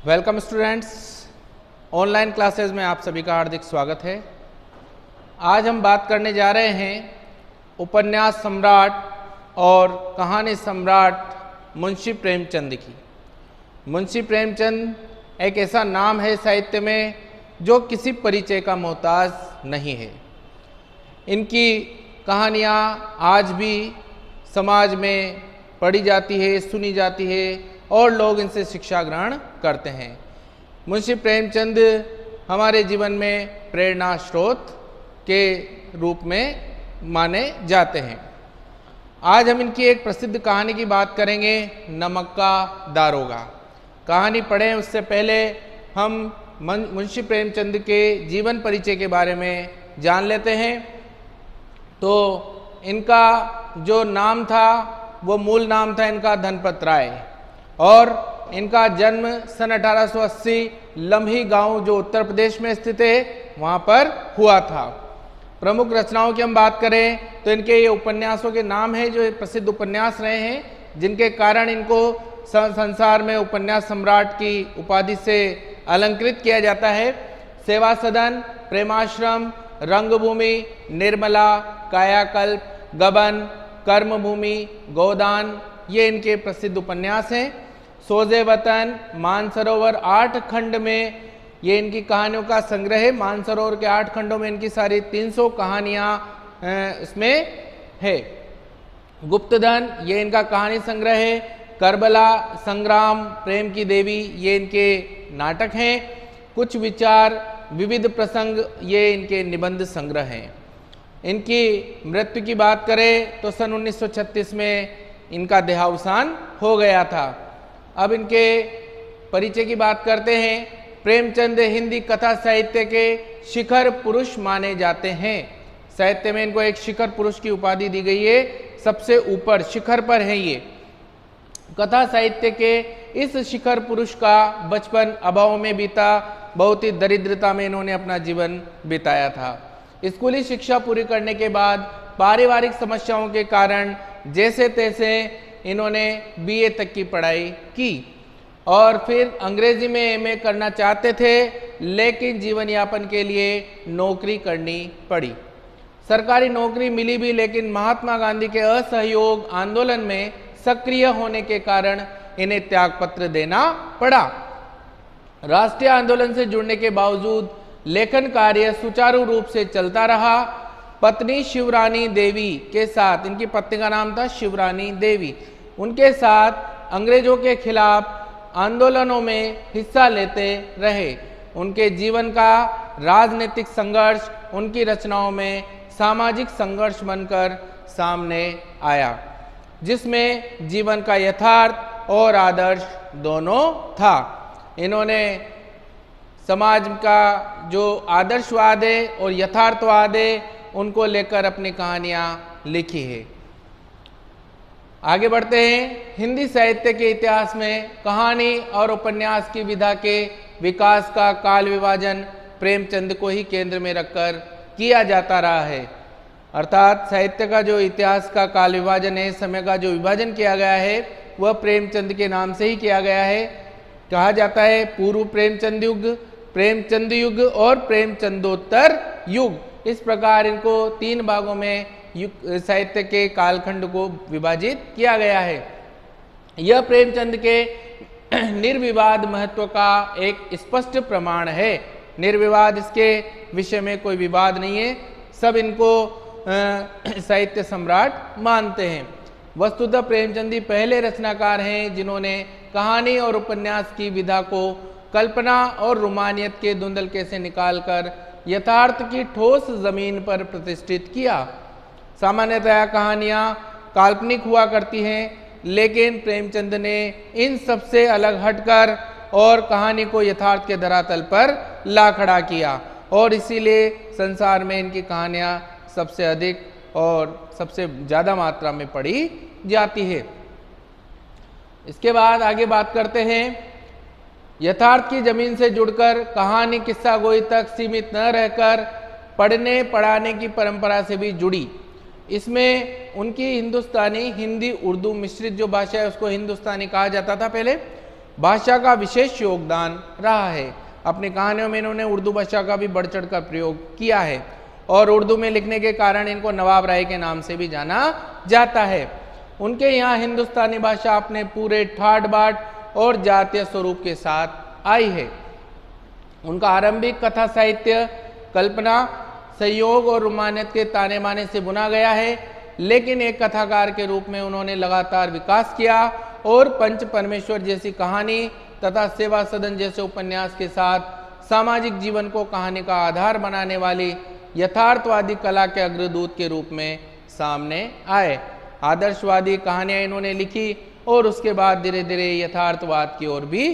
Welcome students, online classes में आप सभी का हार्दिक स्वागत है। आज हम बात करने जा रहे हैं उपन्यास सम्राट और कहानी सम्राट मुंशी प्रेमचंद की। मुंशी प्रेमचंद एक ऐसा नाम है साहित्य में जो किसी परिचय का मोहताज नहीं है। इनकी कहानियाँ आज भी समाज में पढ़ी जाती है, सुनी जाती है और लोग इनसे शिक्षा ग्रहण करते हैं। मुंशी प्रेमचंद हमारे जीवन में प्रेरणा स्रोत के रूप में माने जाते हैं। आज हम इनकी एक प्रसिद्ध कहानी की बात करेंगे, नमक का दारोगा। कहानी पढ़ें उससे पहले हम मुंशी प्रेमचंद के जीवन परिचय के बारे में जान लेते हैं। तो इनका जो नाम था वो मूल नाम था इनका धनपत राय और इनका जन्म सन 1880 लम्ही गांव जो उत्तर प्रदेश में स्थित है वहाँ पर हुआ था। प्रमुख रचनाओं की हम बात करें तो इनके ये उपन्यासों के नाम हैं जो प्रसिद्ध उपन्यास रहे हैं, जिनके कारण इनको संसार में उपन्यास सम्राट की उपाधि से अलंकृत किया जाता है। सेवा सदन, प्रेमाश्रम, रंगभूमि, निर्मला, कायाकल्प, गबन, कर्मभूमि, गोदान, ये इनके प्रसिद्ध उपन्यास हैं। सोजे वतन, मानसरोवर, 8 खंड में ये इनकी कहानियों का संग्रह है। मानसरोवर के 8 खंडों में इनकी सारी 300 कहानियाँ इसमें है। गुप्तधन, ये इनका कहानी संग्रह है। करबला, संग्राम, प्रेम की देवी, ये इनके नाटक हैं। कुछ विचार, विविध प्रसंग, ये इनके निबंध संग्रह हैं। इनकी मृत्यु की बात करें तो सन 1936 में इनका देहावसान हो गया था। अब इनके परिचय की बात करते हैं। प्रेमचंद हिंदी कथा साहित्य के शिखर पुरुष माने जाते हैं। साहित्य में इनको एक शिखर पुरुष की उपाधि दी गई है, सबसे ऊपर शिखर पर है ये। कथा साहित्य के इस शिखर पुरुष का बचपन अभाव में बीता, बहुत ही दरिद्रता में इन्होंने अपना जीवन बिताया था। स्कूली शिक्षा पूरी करने के बाद पारिवारिक समस्याओं के कारण जैसे तैसे इन्होंने बीए तक की पढ़ाई की और फिर अंग्रेजी में एमए करना चाहते थे, लेकिन जीवन यापन के लिए नौकरी करनी पड़ी। सरकारी नौकरी मिली भी, लेकिन महात्मा गांधी के असहयोग आंदोलन में सक्रिय होने के कारण इन्हें त्यागपत्र देना पड़ा। राष्ट्रीय आंदोलन से जुड़ने के बावजूद लेखन कार्य सुचारू रूप से चलता रहा। पत्नी शिवरानी देवी के साथ, इनकी पत्नी का नाम था शिवरानी देवी, उनके साथ अंग्रेजों के खिलाफ आंदोलनों में हिस्सा लेते रहे। उनके जीवन का राजनीतिक संघर्ष उनकी रचनाओं में सामाजिक संघर्ष बनकर सामने आया, जिसमें जीवन का यथार्थ और आदर्श दोनों था। इन्होंने समाज का जो आदर्शवाद है और यथार्थवाद है उनको लेकर अपनी कहानियाँ लिखी है। आगे बढ़ते हैं। हिंदी साहित्य के इतिहास में कहानी और उपन्यास की विधा के विकास का काल विभाजन प्रेमचंद को ही केंद्र में रखकर किया जाता रहा है। अर्थात साहित्य का जो इतिहास का काल विभाजन है, समय का जो विभाजन किया गया है, वह प्रेमचंद के नाम से ही किया गया है। कहा जाता है पूर्व प्रेमचंद युग, प्रेमचंद युग और प्रेमचंदोत्तर युग। इस प्रकार इनको 3 भागों में साहित्य के कालखंड को विभाजित किया गया है। यह प्रेमचंद के निर्विवाद महत्व का एक स्पष्ट प्रमाण है। निर्विवाद, इसके विषय में कोई विवाद नहीं है, सब इनको साहित्य सम्राट मानते हैं। वस्तुतः प्रेमचंद ही पहले रचनाकार हैं जिन्होंने कहानी और उपन्यास की विधा को कल्पना और रोमानियत के धुंधलके से निकालकर यथार्थ की ठोस जमीन पर प्रतिष्ठित किया। सामान्यतः कहानियाँ काल्पनिक हुआ करती हैं, लेकिन प्रेमचंद ने इन सबसे अलग हटकर और कहानी को यथार्थ के धरातल पर ला खड़ा किया और इसीलिए संसार में इनकी कहानियाँ सबसे अधिक और सबसे ज़्यादा मात्रा में पढ़ी जाती है। इसके बाद आगे बात करते हैं। यथार्थ की जमीन से जुड़कर कहानी किस्सा गोई तक सीमित न रहकर पढ़ने पढ़ाने की परंपरा से भी जुड़ी। इसमें उनकी हिंदुस्तानी, हिंदी, उर्दू मिश्रित जो भाषा है उसको हिंदुस्तानी कहा जाता था पहले, भाषा का विशेष योगदान रहा है। अपनी कहानियों में इन्होंने उर्दू भाषा का भी बढ़ चढ़ कर प्रयोग किया है और उर्दू में लिखने के कारण इनको नवाब राय के नाम से भी जाना जाता है। उनके यहाँ हिंदुस्तानी भाषा अपने पूरे ठाट बाट और जातीय स्वरूप के साथ आई है। उनका आरंभिक कथा साहित्य कल्पना, संयोग और रोमानियत के ताने बाने से बुना गया है, लेकिन एक कथाकार के रूप में उन्होंने लगातार विकास किया और पंच परमेश्वर जैसी कहानी तथा सेवा सदन जैसे उपन्यास के साथ सामाजिक जीवन को कहानी का आधार बनाने वाली यथार्थवादी कला के अग्रदूत के रूप में सामने आए। आदर्शवादी कहानियां इन्होंने लिखी और उसके बाद धीरे धीरे यथार्थवाद की ओर भी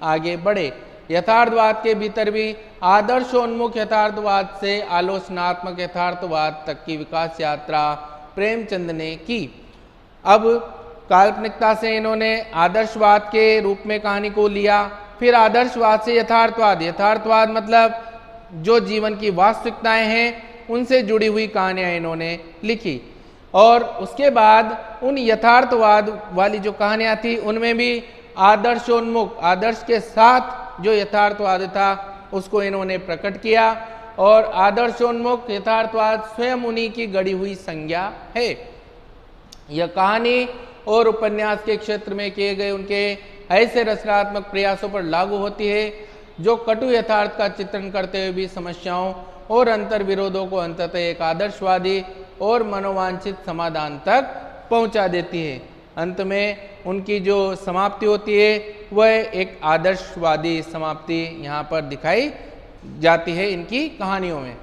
आगे बढ़े। यथार्थवाद के भीतर भी आदर्शोन्मुख यथार्थवाद से आलोचनात्मक यथार्थवाद तक की विकास यात्रा प्रेमचंद ने की। अब काल्पनिकता से इन्होंने आदर्शवाद के रूप में कहानी को लिया, फिर आदर्शवाद से यथार्थवाद, यथार्थवाद मतलब जो जीवन की वास्तविकताएं हैं उनसे जुड़ी हुई कहानियां इन्होंने लिखी और उसके बाद उन यथार्थवाद वाली जो कहानियां थी उनमें भी आदर्शोन्मुख, आदर्श के साथ जो यथार्थवाद था उसको इन्होंने प्रकट किया और आदर्शोन्मुख यथार्थवाद स्वयं उन्हीं की गढ़ी हुई संज्ञा है। यह कहानी और उपन्यास के क्षेत्र में किए गए उनके ऐसे रचनात्मक प्रयासों पर लागू होती है जो कटु यथार्थ का चित्रण करते हुए भी समस्याओं और अंतर विरोधों को अंततः एक आदर्शवादी और मनोवांछित समाधान तक पहुंचा देती है। अंत में उनकी जो समाप्ति होती है वह एक आदर्शवादी समाप्ति यहाँ पर दिखाई जाती है इनकी कहानियों में।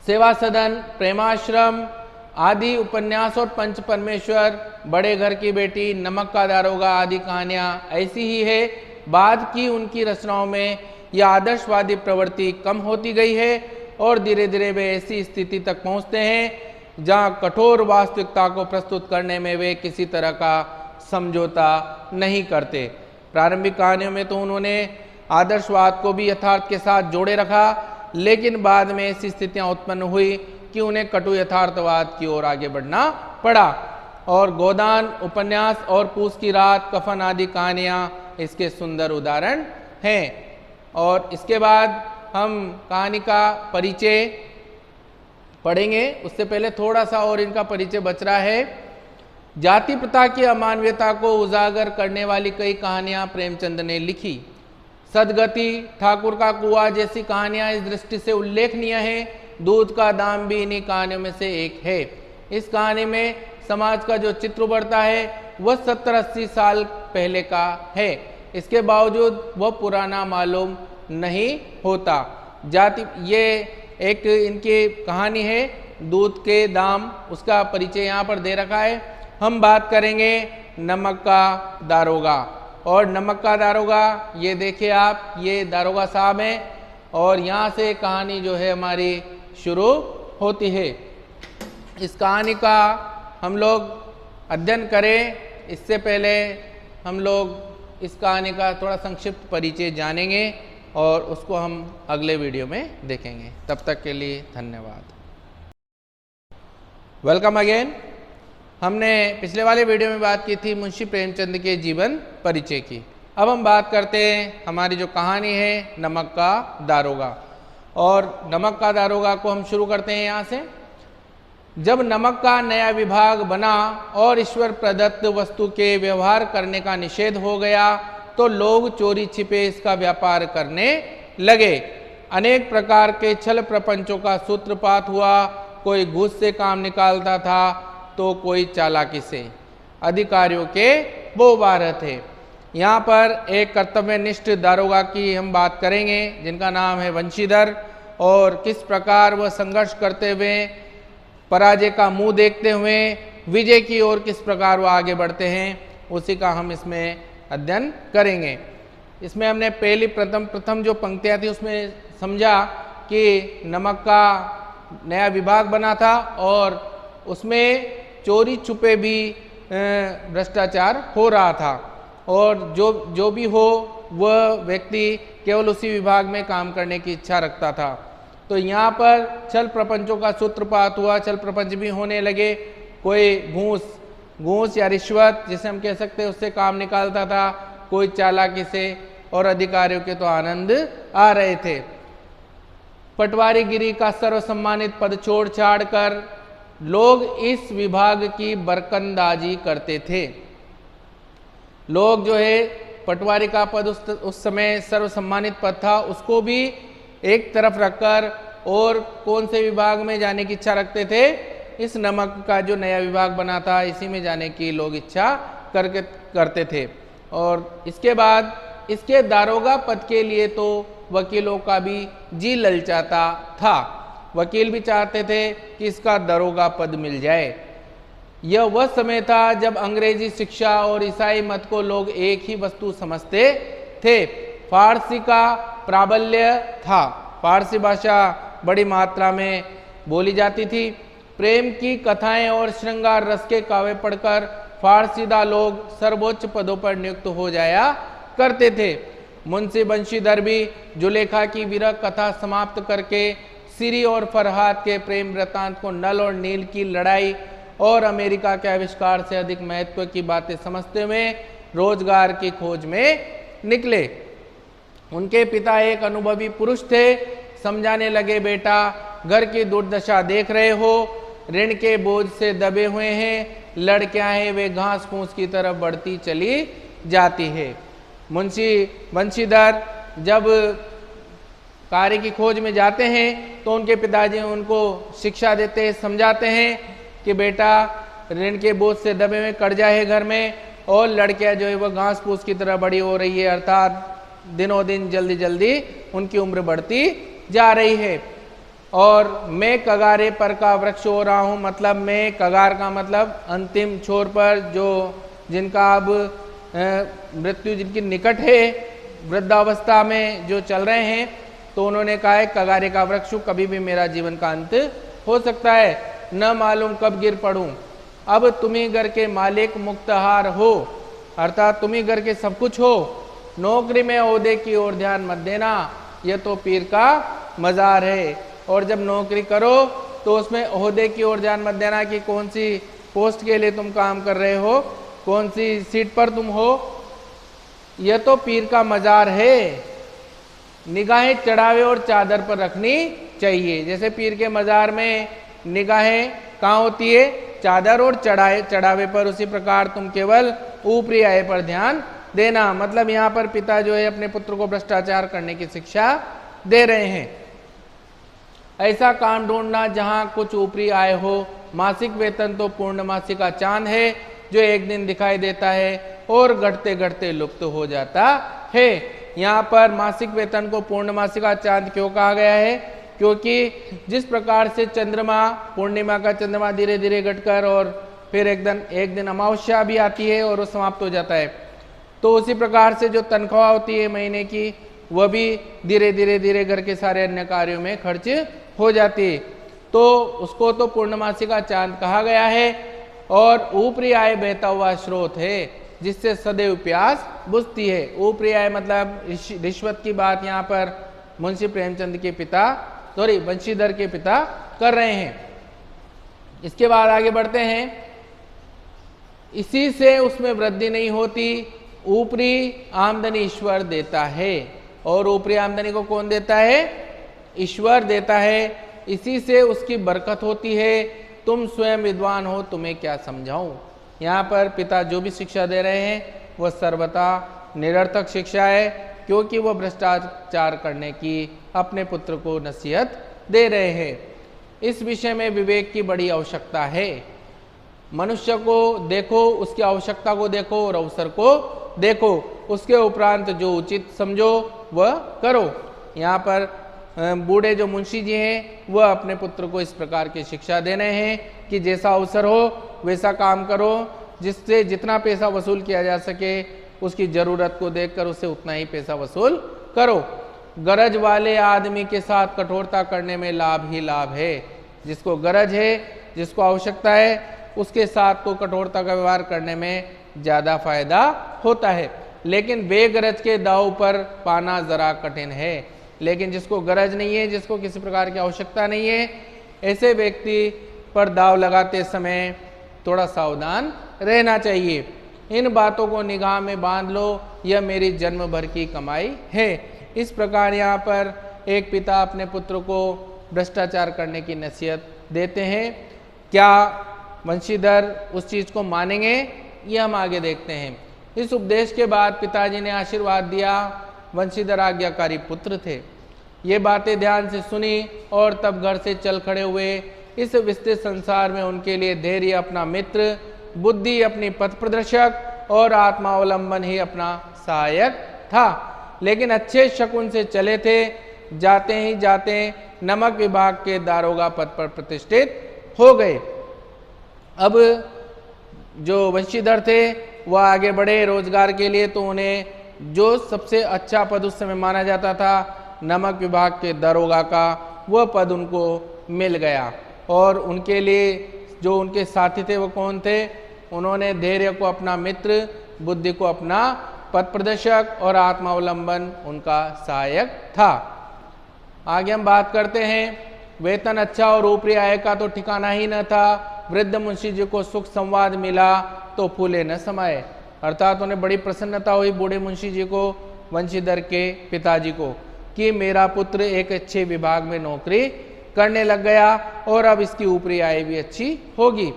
सेवा सदन, प्रेमाश्रम आदि उपन्यास और पंच परमेश्वर, बड़े घर की बेटी, नमक का दारोगा आदि कहानियां ऐसी ही है। बाद की उनकी रचनाओं में यह आदर्शवादी प्रवृत्ति कम होती गई है और धीरे धीरे वे ऐसी स्थिति तक पहुंचते हैं जहां कठोर वास्तविकता को प्रस्तुत करने में वे किसी तरह का समझौता नहीं करते। प्रारंभिक कहानियों में तो उन्होंने आदर्शवाद को भी यथार्थ के साथ जोड़े रखा, लेकिन बाद में ऐसी स्थितियां उत्पन्न हुई कि उन्हें कटु यथार्थवाद की ओर आगे बढ़ना पड़ा और गोदान उपन्यास और पूस की रात, कफन आदि कहानियां इसके सुंदर उदाहरण हैं। और इसके बाद हम कहानी का परिचय पढ़ेंगे, उससे पहले थोड़ा सा और इनका परिचय बच रहा है। जाति प्रथा की अमानवीयता को उजागर करने वाली कई कहानियां प्रेमचंद ने लिखी। सदगति, ठाकुर का कुआं जैसी कहानियां इस दृष्टि से उल्लेखनीय हैं। दूध का दाम भी इन्हीं कहानियों में से एक है। इस कहानी में समाज का जो चित्र उभरता है वह 70-80 साल पहले का है। इसके बावजूद वह पुराना मालूम नहीं होता। जाति, ये एक इनकी कहानी है दूध के दाम, उसका परिचय यहाँ पर दे रखा है। हम बात करेंगे नमक का दारोगा। और नमक का दारोगा, ये देखिए आप, ये दारोगा साहब हैं और यहाँ से कहानी जो है हमारी शुरू होती है। इस कहानी का हम लोग अध्ययन करें इससे पहले हम लोग इस कहानी का थोड़ा संक्षिप्त परिचय जानेंगे और उसको हम अगले वीडियो में देखेंगे। तब तक के लिए धन्यवाद। Welcome again. हमने पिछले वाले वीडियो में बात की थी मुंशी प्रेमचंद के जीवन परिचय की। अब हम बात करते हैं हमारी जो कहानी है नमक का दारोगा। और नमक का दारोगा को हम शुरू करते हैं यहाँ से। जब नमक का नया विभाग बना और ईश्वर प्रदत्त वस्तु के व्यवहार करने का निषेध हो गया तो लोग चोरी छिपे इसका व्यापार करने लगे। अनेक प्रकार के छल प्रपंचों का सूत्रपात हुआ। कोई घूस से काम निकालता था तो कोई चालाकी से। अधिकारियों के वो बारह थे। यहाँ पर एक कर्तव्यनिष्ठ दारोगा की हम बात करेंगे जिनका नाम है वंशीधर, और किस प्रकार वह संघर्ष करते हुए, पराजय का मुंह देखते हुए विजय की ओर किस प्रकार वह आगे बढ़ते हैं, उसी का हम इसमें अध्ययन करेंगे। इसमें हमने पहली प्रथम जो पंक्तियाँ थी उसमें समझा कि नमक का नया विभाग बना था और उसमें चोरी छुपे भी भ्रष्टाचार हो रहा था और जो भी हो वह व्यक्ति केवल उसी विभाग में काम करने की इच्छा रखता था। तो यहाँ पर छल प्रपंचों का सूत्रपात हुआ, छल प्रपंच भी होने लगे। कोई घूस या रिश्वत जिसे हम कह सकते हैं उससे काम निकालता था, कोई चालाकी से, और अधिकारियों के तो आनंद आ रहे थे। पटवारीगिरी का सर्वसम्मानित पद छोड़ छाड़ कर लोग इस विभाग की बरकंदाजी करते थे। लोग जो है पटवारी का पद उस समय सर्वसम्मानित पद था, उसको भी एक तरफ रखकर और कौन से विभाग में जाने की इच्छा रखते थे? इस नमक का जो नया विभाग बना था इसी में जाने की लोग इच्छा करते थे। और इसके बाद इसके दारोगा पद के लिए तो वकीलों का भी जी ललचाता था। वकील भी चाहते थे कि इसका दारोगा पद मिल जाए। यह वह समय था जब अंग्रेजी शिक्षा और ईसाई मत को लोग एक ही वस्तु समझते थे। फारसी का प्राबल्य था, फारसी भाषा बड़ी मात्रा में बोली जाती थी। प्रेम की कथाएं और श्रृंगार रस के काव्य पढ़कर फारसीदा लोग सर्वोच्च पदों पर नियुक्त हो जाया करते थे। मुंशी बंशीधर भी जुलेखा की विरह कथा समाप्त करके सिरी और फरहाद के प्रेम वृत्तांत को नल और नील की लड़ाई और अमेरिका के आविष्कार से अधिक महत्व की बातें समझते हुए रोजगार की खोज में निकले। उनके पिता एक अनुभवी पुरुष थे। समझाने लगे, बेटा घर की दुर्दशा देख रहे हो, ऋण के बोझ से दबे हुए हैं, लड़कियां हैं वे घास फूस की तरफ बढ़ती चली जाती है। मुंशी बंशीधर जब कार्य की खोज में जाते हैं तो उनके पिताजी उनको शिक्षा देते हैं, समझाते हैं कि बेटा ऋण के बोझ से दबे हुए कर्जा है घर में, और लड़कियां जो है वो घास फूस की तरह बड़ी हो रही है, अर्थात दिनों दिन जल्दी जल्दी उनकी उम्र बढ़ती जा रही है। और मैं कगारे पर का वृक्ष हो रहा हूँ, मतलब मैं कगार का मतलब अंतिम छोर पर जो जिनका अब मृत्यु जिनकी निकट है, वृद्धावस्था में जो चल रहे हैं, तो उन्होंने कहा है कगारे का वृक्ष, कभी भी मेरा जीवन का अंत हो सकता है, न मालूम कब गिर पड़ूं। अब तुम ही घर के मालिक मुक्तहार हो, अर्थात तुम ही घर के सब कुछ हो, नौकरी में ओहदे की ओर ध्यान मत देना, यह तो पीर का मजार है। और जब नौकरी करो तो उसमें ओहदे की ओर ध्यान मत देना कि कौन सी पोस्ट के लिए तुम काम कर रहे हो, कौन सी सीट पर तुम हो, यह तो पीर का मजार है। निगाहें चढ़ावे और चादर पर रखनी चाहिए। जैसे पीर के मजार में निगाहें कहाँ होती है? चादर और चढ़ावे पर, उसी प्रकार तुम केवल ऊपरी आय पर ध्यान देना। मतलब यहाँ पर पिता जो है अपने पुत्र को भ्रष्टाचार करने की शिक्षा दे रहे हैं। ऐसा काम ढूंढना जहाँ कुछ ऊपरी आय हो। मासिक वेतन तो पूर्णमासी का चांद है जो एक दिन दिखाई देता है और घटते घटते लुप्त हो जाता है। यहाँ पर मासिक वेतन को पूर्णमासी का चांद क्यों कहा गया है? क्योंकि जिस प्रकार से चंद्रमा, पूर्णिमा का चंद्रमा धीरे धीरे घटकर और फिर एक दिन अमावस्या भी आती है और वो समाप्त हो जाता है, तो उसी प्रकार से जो तनख्वाह होती है महीने की, वह भी धीरे धीरे घर के सारे अन्य कार्यों में खर्च हो जाती है। तो उसको तो पूर्णमासी का चांद कहा गया है। और ऊपरी आय बहता हुआ स्रोत है जिससे सदैव प्यास बुझती है। ऊपरी आय मतलब रिश्वत की बात यहाँ पर मुंशी प्रेमचंद के पिता, बंशीधर के पिता कर रहे हैं। इसके बाद आगे बढ़ते हैं। इसी से उसमें वृद्धि नहीं होती। ऊपरी आमदनी ईश्वर देता है, और ऊपरी आमदनी को कौन देता है? ईश्वर देता है। इसी से उसकी बरकत होती है। तुम स्वयं विद्वान हो, तुम्हें क्या समझाऊं। यहाँ पर पिता जो भी शिक्षा दे रहे हैं वह सर्वथा निरर्थक शिक्षा है, क्योंकि वह भ्रष्टाचार करने की अपने पुत्र को नसीहत दे रहे हैं। इस विषय में विवेक की बड़ी आवश्यकता है। मनुष्य को देखो, उसकी आवश्यकता को देखो और अवसर को देखो, उसके उपरांत जो उचित समझो वह करो। यहाँ पर बूढ़े जो मुंशी जी हैं वह अपने पुत्र को इस प्रकार की शिक्षा दे रहे हैं कि जैसा अवसर हो वैसा काम करो, जिससे जितना पैसा वसूल किया जा सके उसकी ज़रूरत को देखकर उससे उतना ही पैसा वसूल करो। गरज वाले आदमी के साथ कठोरता करने में लाभ ही लाभ है। जिसको गरज है, जिसको आवश्यकता है, उसके साथ को कठोरता का व्यवहार करने में ज़्यादा फायदा होता है। लेकिन बेगरज के दाव पर पाना ज़रा कठिन है। लेकिन जिसको गरज नहीं है, जिसको किसी प्रकार की आवश्यकता नहीं है, ऐसे व्यक्ति पर दाव लगाते समय थोड़ा सावधान रहना चाहिए। इन बातों को निगाह में बांध लो, यह मेरी जन्म भर की कमाई है। इस प्रकार यहाँ पर एक पिता अपने पुत्र को भ्रष्टाचार करने की नसीहत देते हैं। क्या वंशीधर उस चीज को मानेंगे, ये हम आगे देखते हैं। इस उपदेश के बाद पिताजी ने आशीर्वाद दिया। वंशीधर आज्ञाकारी पुत्र थे। ये बातें ध्यान से सुनी और तब घर से चल खड़े हुए। इस विस्तृत संसार में उनके लिए धैर्य अपना मित्र, बुद्धि अपनी पथ प्रदर्शक और आत्मावलंबन ही अपना सहायक था। लेकिन अच्छे शकुन से चले थे। जाते ही जाते नमक विभाग के दारोगा पद पर प्रतिष्ठित हो गए। अब जो वंशीधर थे वह आगे बढ़े रोजगार के लिए, तो उन्हें जो सबसे अच्छा पद उस समय माना जाता था नमक विभाग के दारोगा का, वह पद उनको मिल गया। और उनके लिए जो उनके साथी थे वो कौन थे? उन्होंने धैर्य को अपना मित्र, बुद्धि को अपना पथ प्रदर्शक और आत्मावलंबन उनका सहायक था। आगे हम बात करते हैं। वेतन अच्छा और ऊपरी आय का तो ठिकाना ही न था। वृद्ध मुंशी जी को सुख संवाद मिला तो फूले न समाये, अर्थात उन्हें बड़ी प्रसन्नता हुई बूढ़े मुंशी जी को, वंशीधर के पिताजी को, कि मेरा पुत्र एक अच्छे विभाग में नौकरी करने लग गया और अब इसकी ऊपरी आय भी अच्छी होगी।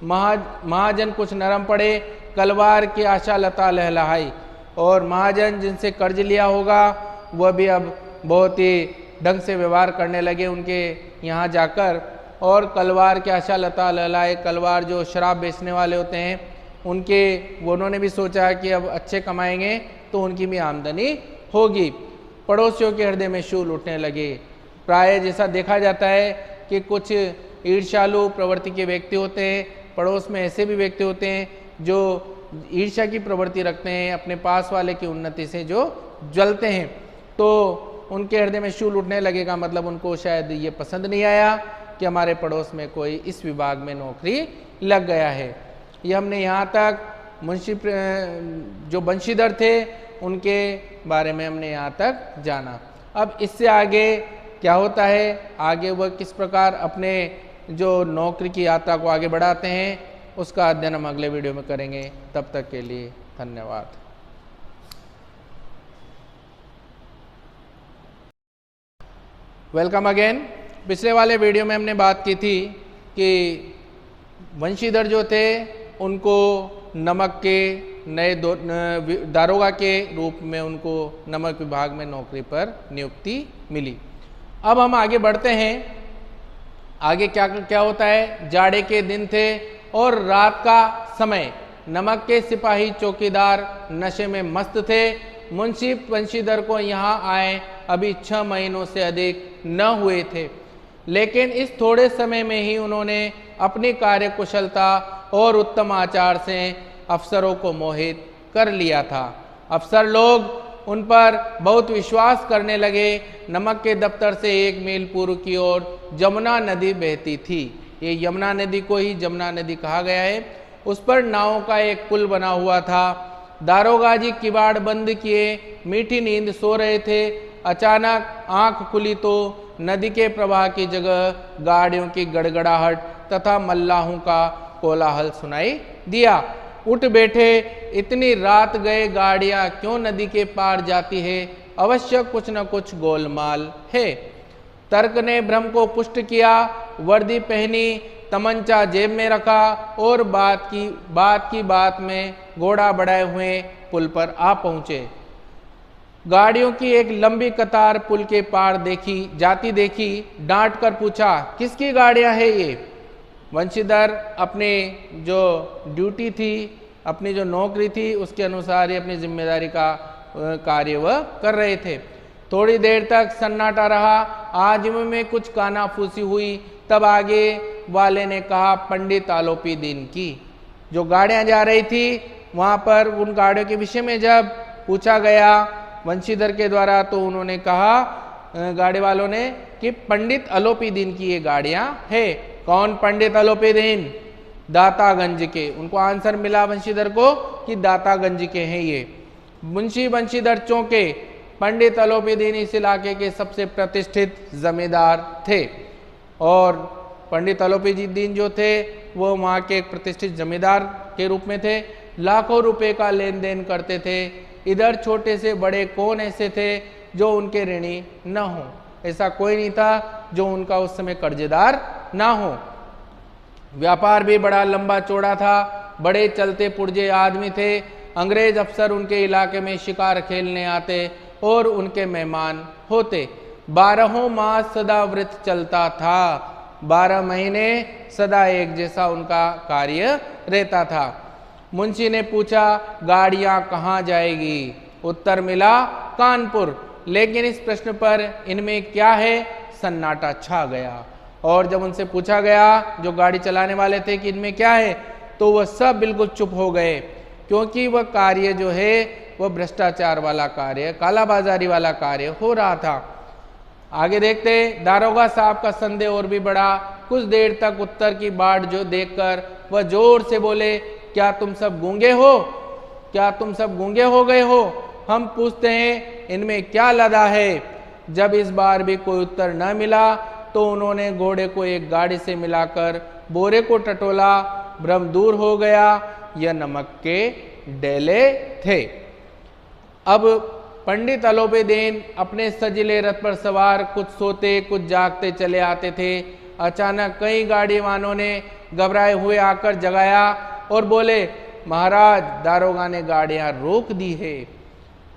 महाजन कुछ नरम पड़े, कलवार की आशा लता लहलहाई, और महाजन जिनसे कर्ज लिया होगा वह भी अब बहुत ही ढंग से व्यवहार करने लगे उनके यहाँ जाकर। और कलवार की आशा लता लहलाए, कलवार जो शराब बेचने वाले होते हैं उनके, उन्होंने भी सोचा कि अब अच्छे कमाएंगे तो उनकी भी आमदनी होगी। पड़ोसियों के हृदय में शूल उठने लगे। प्राय जैसा देखा जाता है कि कुछ ईर्ष्यालु प्रवृत्ति के व्यक्ति होते हैं, पड़ोस में ऐसे भी व्यक्ति होते हैं जो ईर्ष्या की प्रवृत्ति रखते हैं, अपने पास वाले की उन्नति से जो जलते हैं, तो उनके हृदय में शूल उठने लगेगा। मतलब उनको शायद ये पसंद नहीं आया कि हमारे पड़ोस में कोई इस विभाग में नौकरी लग गया है। ये हमने यहाँ तक मुंशी जो वंशीधर थे उनके बारे में हमने यहाँ तक जाना। अब इससे आगे क्या होता है, आगे वह किस प्रकार अपने जो नौकरी की यात्रा को आगे बढ़ाते हैं, उसका अध्ययन हम अगले वीडियो में करेंगे। तब तक के लिए धन्यवाद। Welcome again. पिछले वाले वीडियो में हमने बात की थी कि वंशीधर जो थे उनको नमक के नए दारोगा के रूप में उनको नमक विभाग में नौकरी पर नियुक्ति मिली। अब हम आगे बढ़ते हैं। आगे क्या क्या होता है। जाड़े के दिन थे और रात का समय। नमक के सिपाही चौकीदार नशे में मस्त थे। मुंशी वंशीधर को यहाँ आए अभी 6 महीनों से अधिक न हुए थे, लेकिन इस थोड़े समय में ही उन्होंने अपनी कार्यकुशलता और उत्तम आचार से अफसरों को मोहित कर लिया था। अफसर लोग उन पर बहुत विश्वास करने लगे। नमक के दफ्तर से 1 मील पूर्व की ओर जमुना नदी बहती थी। ये यमुना नदी को ही जमुना नदी कहा गया है। उस पर नावों का एक पुल बना हुआ था। दारोगा जी किवाड़ बंद किए मीठी नींद सो रहे थे। अचानक आंख खुली तो नदी के प्रवाह की जगह गाड़ियों की गड़गड़ाहट तथा मल्लाहों का कोलाहल सुनाई दिया। उठ बैठे, इतनी रात गए गाड़ियां क्यों नदी के पार जाती है? अवश्य कुछ न कुछ गोलमाल है। तर्क ने भ्रम को पुष्ट किया। वर्दी पहनी, तमंचा जेब में रखा और बात की बात में घोड़ा बढ़ाए हुए पुल पर आ पहुंचे। गाड़ियों की एक लंबी कतार पुल के पार जाती देखी। डांट कर पूछा, किसकी गाड़ियां हैं ये? वंशीधर अपने जो ड्यूटी थी, अपनी जो नौकरी थी, उसके अनुसार ही अपनी जिम्मेदारी का कार्य वह कर रहे थे। थोड़ी देर तक सन्नाटा रहा। आज में कुछ कानाफूसी हुई। तब आगे वाले ने कहा, पंडित आलोपी दीन की जो गाड़ियां जा रही थी, वहां पर उन गाड़ियों के विषय में जब पूछा गया वंशीधर के द्वारा, तो उन्होंने कहा गाड़ी वालों ने कि पंडित आलोपी दीन की ये गाड़ियां है। कौन पंडित आलोपी दीन? दातागंज के। उनको आंसर मिला वंशीधर को कि दातागंज के हैं ये। मुंशी वंशीधर चौंके। पंडित आलोपी दीन इस इलाके के सबसे प्रतिष्ठित जमींदार थे और पंडित आलोपी दीन जो थे वो वहाँ के एक प्रतिष्ठित जमींदार के रूप में थे। लाखों रुपए का लेन देन करते थे। इधर छोटे से बड़े कौन ऐसे थे जो उनके ऋणी न हो? ऐसा कोई नहीं था जो उनका उस समय कर्जदार ना हो। व्यापार भी बड़ा लंबा चौड़ा था, बड़े चलते पुर्जे आदमी थे। अंग्रेज अफसर उनके इलाके में शिकार खेलने आते और उनके मेहमान होते। 12 मास सदा व्रत चलता था, 12 महीने सदा एक जैसा उनका कार्य रहता था। मुंशी ने पूछा, गाड़ियां कहाँ जाएगी? उत्तर मिला, कानपुर। लेकिन इस प्रश्न पर इनमें क्या है, सन्नाटा छा गया। और जब उनसे पूछा गया जो गाड़ी चलाने वाले थे कि इनमें क्या है, तो वह सब बिल्कुल चुप हो गए, क्योंकि वह कार्य जो है वह भ्रष्टाचार वाला कार्य, कालाबाजारी वाला कार्य हो रहा था। आगे देखते, दारोगा साहब का संदेह और भी बढ़ा। कुछ देर तक उत्तर की बाट जो देखकर वह जोर से बोले, क्या तुम सब गूंगे हो? क्या तुम सब गूंगे हो गए हो? हम पूछते हैं इनमें क्या लदा है? जब इस बार भी कोई उत्तर न मिला तो उन्होंने घोड़े को एक गाड़ी से मिलाकर बोरे को टटोला। भ्रम दूर हो गया, यह नमक के डेले थे। अब पंडित अलोपीदीन अपने सजीले रथ पर सवार कुछ सोते कुछ जागते चले आते थे। अचानक कई गाड़ी वालों ने घबराए हुए आकर जगाया और बोले, महाराज, दारोगा ने गाड़ियां रोक दी है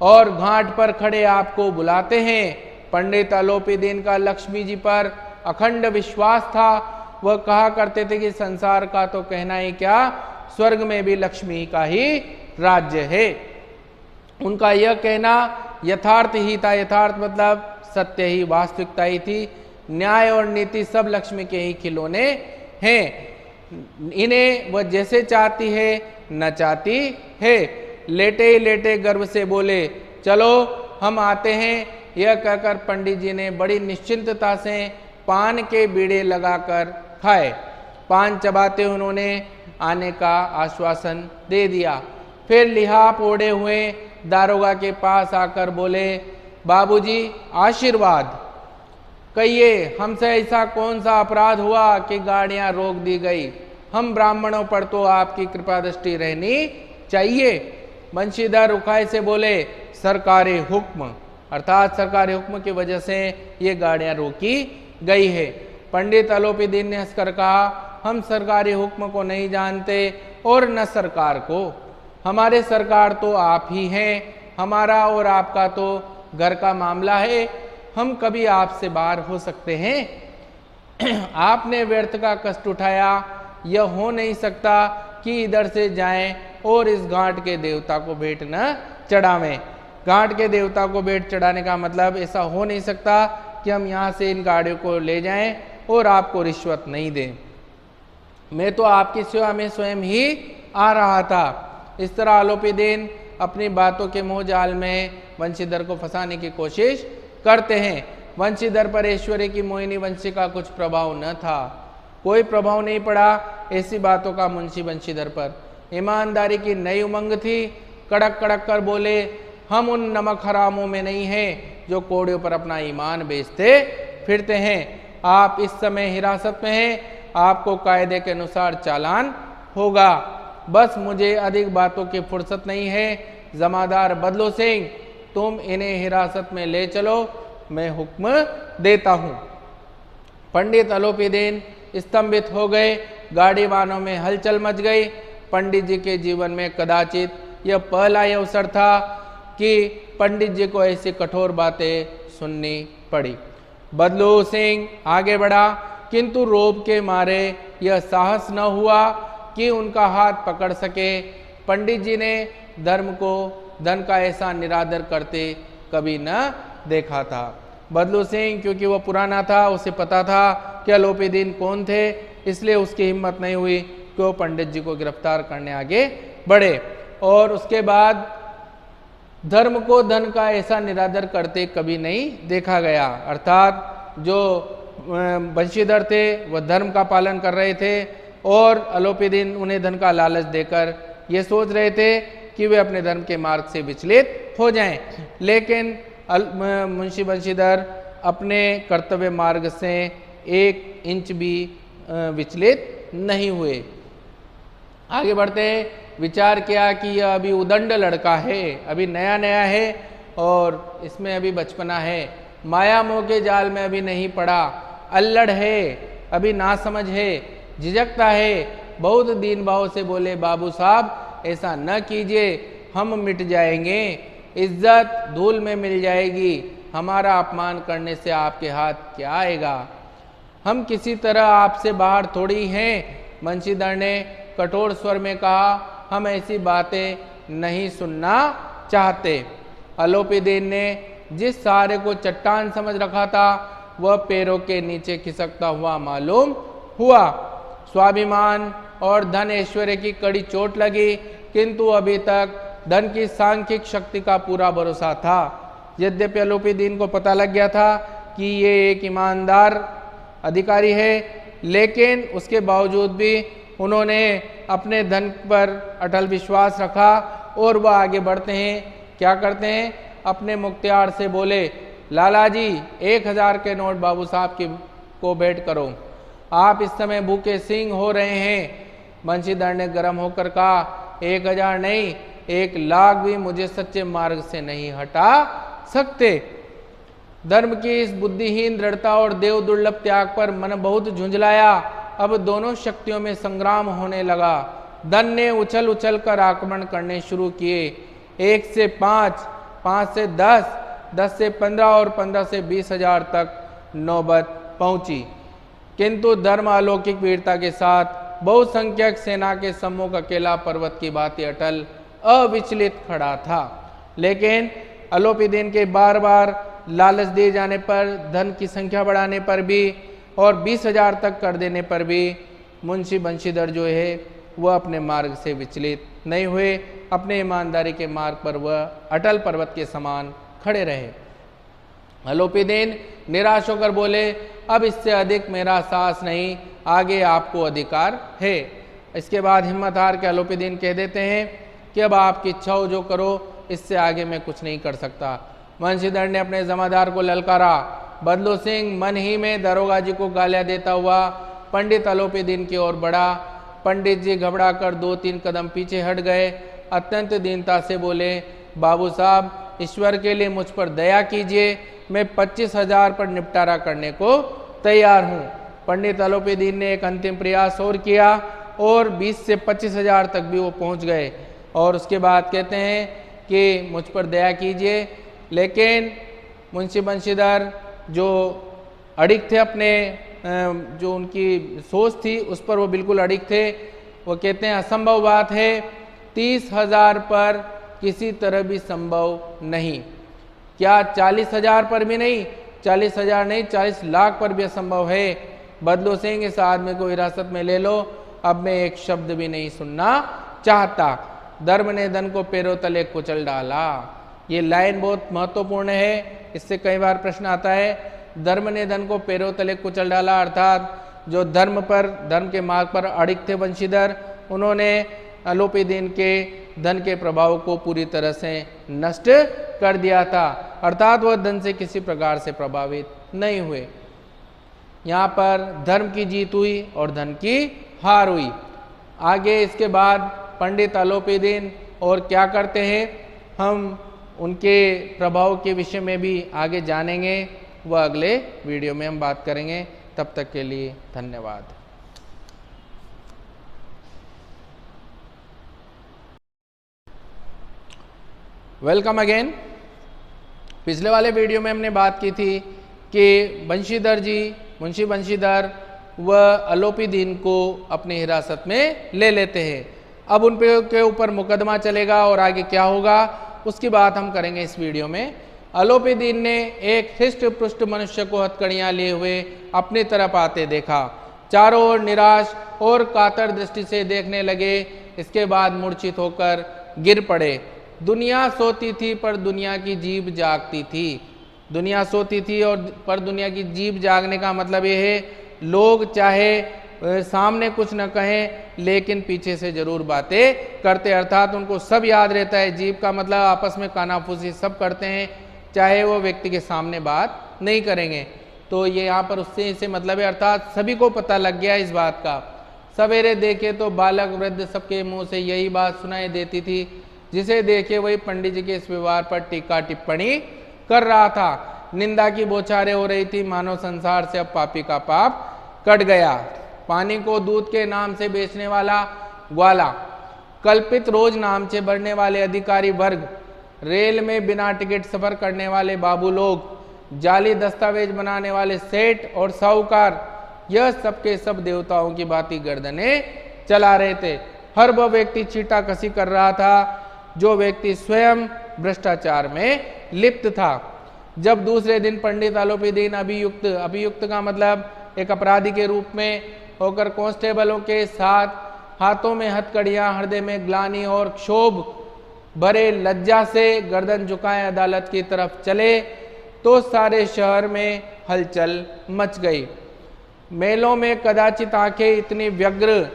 और घाट पर खड़े आपको बुलाते हैं। पंडित अलोपीदीन का लक्ष्मी जी पर अखंड विश्वास था। वह कहा करते थे कि संसार का तो कहना ही क्या, स्वर्ग में भी लक्ष्मी का ही राज्य है। उनका यह कहना यथार्थ ही था। यथार्थ मतलब सत्य ही, वास्तविकता ही थी। न्याय और नीति सब लक्ष्मी के ही खिलौने हैं। इन्हें वह जैसे चाहती है न चाहती है। लेटे ही लेटे गर्व से बोले, चलो हम आते हैं। यह कहकर पंडित जी ने बड़ी निश्चिंतता से पान के बीड़े लगाकर खाए। पान चबाते उन्होंने आने का आश्वासन दे दिया। फिर लिहाफ ओढ़े हुए दारोगा के पास आकर बोले, बाबूजी आशीर्वाद कहिए, हमसे ऐसा कौन सा अपराध हुआ कि गाड़ियां रोक दी गई? हम ब्राह्मणों पर तो आपकी कृपा दृष्टि रहनी चाहिए। बंशीधर रुखाई से बोले, सरकारी हुक्म, अर्थात सरकारी हुक्म की वजह से ये गाड़ियां रोकी गई है। पंडित अलोपीदीन ने हंसकर कहा, हम सरकारी हुक्म को नहीं जानते और न सरकार को। हमारे सरकार तो आप ही हैं। हमारा और आपका तो घर का मामला है। हम कभी आपसे बाहर हो सकते हैं? आपने व्यर्थ का कष्ट उठाया। यह हो नहीं सकता कि इधर से जाएं और इस घाट के देवता को भेंट न चढ़ावें। घाट के देवता को भेंट चढ़ाने का मतलब ऐसा हो नहीं सकता कि हम यहाँ से इन गाड़ियों को ले जाएं और आपको रिश्वत नहीं दें। मैं तो आपकी सेवा में स्वयं ही आ रहा था। इस तरह अलोपीदीन अपनी बातों के मोह जाल में वंशीधर को फंसाने की कोशिश करते हैं। वंशीधर पर ऐश्वर्य की मोहिनी वंशी का कुछ प्रभाव न था। कोई प्रभाव नहीं पड़ा ऐसी बातों का मुंशी वंशीधर पर। ईमानदारी की नई उमंग थी। कड़क कड़क कर बोले, हम उन नमक हरामों में नहीं हैं जो कोड़ियों पर अपना ईमान बेचते फिरते हैं। आप इस समय हिरासत में हैं। आपको कायदे के अनुसार चालान होगा। बस मुझे अधिक बातों की फुर्सत नहीं है। जमादार बदलो सिंह, तुम इन्हें हिरासत में ले चलो, मैं हुक्म देता हूँ। पंडित अलोपीदीन स्तंभित हो गए। गाड़ी वालों में हलचल मच गई। पंडित जी के जीवन में कदाचित यह पहला ही अवसर था कि पंडित जी को ऐसी कठोर बातें सुननी पड़ी। बदलू सिंह आगे बढ़ा, किंतु रोब के मारे यह साहस न हुआ कि उनका हाथ पकड़ सके। पंडित जी ने धर्म को धन का ऐसा निरादर करते कभी न देखा था। बदलू सिंह क्योंकि वह पुराना था, उसे पता था कि अलोपीदीन कौन थे, इसलिए उसकी हिम्मत नहीं हुई कि वो पंडित जी को गिरफ्तार करने आगे बढ़े। और उसके बाद धर्म को धन का ऐसा निरादर करते कभी नहीं देखा गया। अर्थात जो वंशीधर थे वह धर्म का पालन कर रहे थे और अलोपीदीन उन्हें धन का लालच देकर ये सोच रहे थे कि वे अपने धर्म के मार्ग से विचलित हो जाएं। लेकिन मुंशी वंशीधर अपने कर्तव्य मार्ग से 1 इंच भी विचलित नहीं हुए। आगे बढ़ते विचार किया कि यह अभी उदंड लड़का है, अभी नया नया है और इसमें अभी बचपना है, माया मोह के जाल में अभी नहीं पड़ा, अल्लड़ है, अभी नासमझ है, झिझकता है। बहुत दीन भाव से बोले, बाबू साहब ऐसा न कीजिए, हम मिट जाएंगे, इज्जत धूल में मिल जाएगी, हमारा अपमान करने से आपके हाथ क्या आएगा, हम किसी तरह आपसे बाहर थोड़ी हैं। बंशीधर ने कठोर स्वर में कहा, हम ऐसी बातें नहीं सुनना चाहते। अलोपीदीन ने जिस सहारे को चट्टान समझ रखा था वह पैरों के नीचे खिसकता हुआ मालूम हुआ। स्वाभिमान और धन ऐश्वर्य की कड़ी चोट लगी, किंतु अभी तक धन की सांख्यिक शक्ति का पूरा भरोसा था। यद्यपि अलोपीदीन को पता लग गया था कि ये एक ईमानदार अधिकारी है, लेकिन उसके बावजूद भी उन्होंने अपने धन पर अटल विश्वास रखा और वह आगे बढ़ते हैं। क्या करते हैं, अपने मुख्तियार से बोले, लाला जी 1000 के नोट बाबू साहब की को भेंट करो, आप इस समय भूखे सिंह हो रहे हैं। बंशीधर ने गर्म होकर कहा, 1000 नहीं, 1,00,000 भी मुझे सच्चे मार्ग से नहीं हटा सकते। धर्म की इस बुद्धिहीन दृढ़ता और देव दुर्लभ त्याग पर मन बहुत झुंझलाया। अब दोनों शक्तियों में संग्राम होने लगा। धन ने उछल उछल कर आक्रमण करने शुरू किए। 1 से 5, 5 से 10, 10 से 15 और 15 से 20,000 तक नौबत पहुंची, किंतु धर्म अलौकिक वीरता के साथ बहुसंख्यक सेना के सम्मुख अकेला पर्वत की भांति अटल अविचलित खड़ा था। लेकिन अलोपीदीन के बार बार लालच दिए जाने पर, धन की संख्या बढ़ाने पर भी और 20,000 तक कर देने पर भी मुंशी बंशीधर जो है वह अपने मार्ग से विचलित नहीं हुए। अपने ईमानदारी के मार्ग पर वह अटल पर्वत के समान खड़े रहे। अलोपीदीन निराश होकर बोले, अब इससे अधिक मेरा साहस नहीं, आगे आपको अधिकार है। इसके बाद हिम्मत हार के अलोपीदीन कह देते हैं कि अब आपकी इच्छा हो जो करो, इससे आगे मैं कुछ नहीं कर सकता। बंशीधर ने अपने जमादार को ललकारा। बदलू सिंह मन ही में दरोगा जी को गालियां देता हुआ पंडित अलोपीदीन की ओर बढ़ा। पंडित जी घबरा कर 2-3 कदम पीछे हट गए। अत्यंत दीनता से बोले, बाबू साहब ईश्वर के लिए मुझ पर दया कीजिए, मैं 25,000 पर निपटारा करने को तैयार हूँ। पंडित अलोपीदीन ने एक अंतिम प्रयास और किया और 20 से 25,000 तक भी वो पहुँच गए और उसके बाद कहते हैं कि मुझ पर दया कीजिए। लेकिन मुंशी बंशीधर जो अड़िग थे, अपने जो उनकी सोच थी उस पर वो बिल्कुल अड़िग थे। वो कहते हैं असंभव बात है, 30,000 पर किसी तरह भी संभव नहीं। क्या 40,000 पर भी नहीं? 40,000 नहीं, 40 लाख पर भी असंभव है। बदलू सिंह इस आदमी को हिरासत में ले लो, अब मैं एक शब्द भी नहीं सुनना चाहता। धर्म ने धन को पैरों तले कुचल डाला। ये लाइन बहुत महत्वपूर्ण है, इससे कई बार प्रश्न आता है। धर्म ने धन को पैरों तले कुचल डाला, अर्थात जो धर्म के मार्ग पर अड़िग थे बंशीधर, उन्होंने अलोपीदीन के धन के प्रभाव को पूरी तरह से नष्ट कर दिया था, अर्थात वह धन से किसी प्रकार से प्रभावित नहीं हुए। यहाँ पर धर्म की जीत हुई और धन की हार हुई। आगे इसके बाद पंडित अलोपीदीन और क्या करते हैं, हम उनके प्रभाव के विषय में भी आगे जानेंगे, वह अगले वीडियो में हम बात करेंगे। तब तक के लिए धन्यवाद। Welcome again. पिछले वाले वीडियो में हमने बात की थी कि मुंशी बंशीधर वह अलोपीदीन को अपनी हिरासत में ले लेते हैं। अब उन के ऊपर मुकदमा चलेगा और आगे क्या होगा उसकी बात हम करेंगे इस वीडियो में। अलोपीदीन ने एक हृष्ट पुष्ट मनुष्य को हथकड़ियां लिए हुए अपनी तरफ आते देखा। चारों ओर निराश और कातर दृष्टि से देखने लगे। इसके बाद मूर्छित होकर गिर पड़े। दुनिया सोती थी पर दुनिया की जीभ जागती थी। दुनिया सोती थी और पर दुनिया की जीभ जागने का मतलब ये है, लोग चाहे सामने कुछ न कहें लेकिन पीछे से जरूर बातें करते, अर्थात उनको सब याद रहता है। जीभ का मतलब आपस में कानाफूसी सब करते हैं, चाहे वो व्यक्ति के सामने बात नहीं करेंगे। तो ये यहाँ पर उससे इसे मतलब है, अर्थात सभी को पता लग गया इस बात का। सवेरे देखे तो बालक वृद्ध सबके मुंह से यही बात सुनाई देती थी, जिसे देखे वही पंडित जी के इस व्यवहार पर टीका टिप्पणी कर रहा था। निंदा की बौछारें हो रही थी, मानो संसार से अब पापी का पाप कट गया। पानी को दूध के नाम से बेचने वाला ग्वाला, कल्पित रोज नामचे भरने वाले अधिकारी वर्ग, रेल में बिना टिकट सफर करने वाले बाबू लोग, जाली दस्तावेज बनाने वाले सेठ और साहूकार, यह सबके सब देवताओं की भांति गर्दनें चला रहे थे। हर वह व्यक्ति चीटा कसी कर रहा था जो व्यक्ति स्वयं भ्रष्टाचार में लिप्त था। जब दूसरे दिन पंडित आलोपीदीन अभियुक्त का मतलब एक अपराधी के रूप में होकर कांस्टेबलों के साथ, हाथों में हथकड़ियां, हृदय में ग्लानि और क्षोभ भरे लज्जा से गर्दन झुकाए अदालत की तरफ चले, तो सारे शहर में हलचल मच गई। मेलों में कदाचित आंखें इतनी व्यग्र,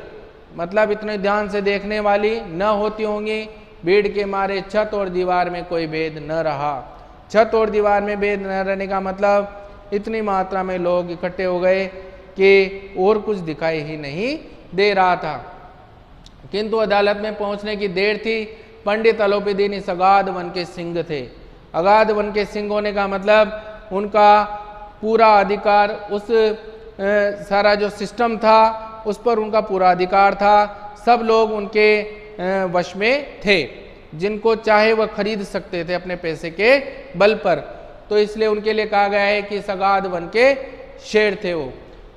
मतलब इतने ध्यान से देखने वाली न होती होंगी। भीड़ के मारे छत और दीवार में कोई भेद न रहा। छत और दीवार में भेद न रहने का मतलब इतनी मात्रा में लोग इकट्ठे हो गए कि और कुछ दिखाई ही नहीं दे रहा था। किंतु अदालत में पहुंचने की देर थी। पंडित आलोपीदीन इस अगाध वन के सिंह थे। अगाध वन के सिंह होने का मतलब उनका पूरा अधिकार, उस सारा जो सिस्टम था उस पर उनका पूरा अधिकार था। सब लोग उनके वश में थे, जिनको चाहे वह खरीद सकते थे अपने पैसे के बल पर। तो इसलिए उनके लिए कहा गया है कि इस अगाध वन के शेर थे वो।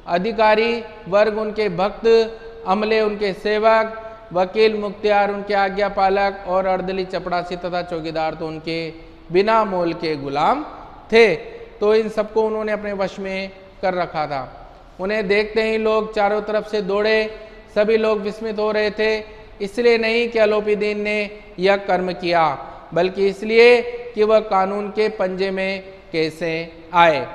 अधिकारी वर्ग उनके भक्त, अमले उनके सेवक, वकील मुख्तियार उनके आज्ञा पालक और अर्दली चपड़ासी तथा चौकीदार तो उनके बिना मोल के गुलाम थे। तो इन सबको उन्होंने अपने वश में कर रखा था। उन्हें देखते ही लोग चारों तरफ से दौड़े। सभी लोग विस्मित हो रहे थे, इसलिए नहीं कि आलोपीदीन ने यह कर्म किया, बल्कि इसलिए कि वह कानून के पंजे में कैसे आए।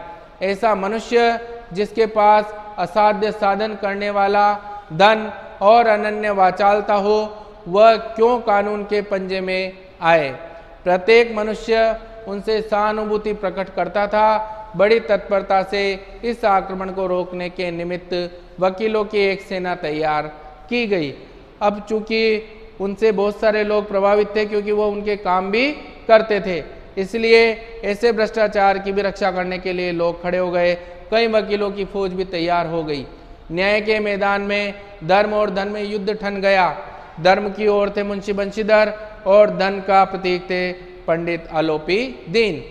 ऐसा मनुष्य जिसके पास असाध्य साधन करने वाला धन और अनन्य वाचालता हो, वह क्यों कानून के पंजे में आए। प्रत्येक मनुष्य उनसे सहानुभूति प्रकट करता था। बड़ी तत्परता से इस आक्रमण को रोकने के निमित्त वकीलों की एक सेना तैयार की गई। अब चूंकि उनसे बहुत सारे लोग प्रभावित थे, क्योंकि वो उनके काम भी करते थे, इसलिए ऐसे भ्रष्टाचार की भी रक्षा करने के लिए लोग खड़े हो गए। कई वकीलों की फौज भी तैयार हो गई। न्याय के मैदान में धर्म और धन में युद्ध ठन गया। धर्म की ओर थे मुंशी बंशीधर और धन का प्रतीक थे पंडित आलोपीदीन।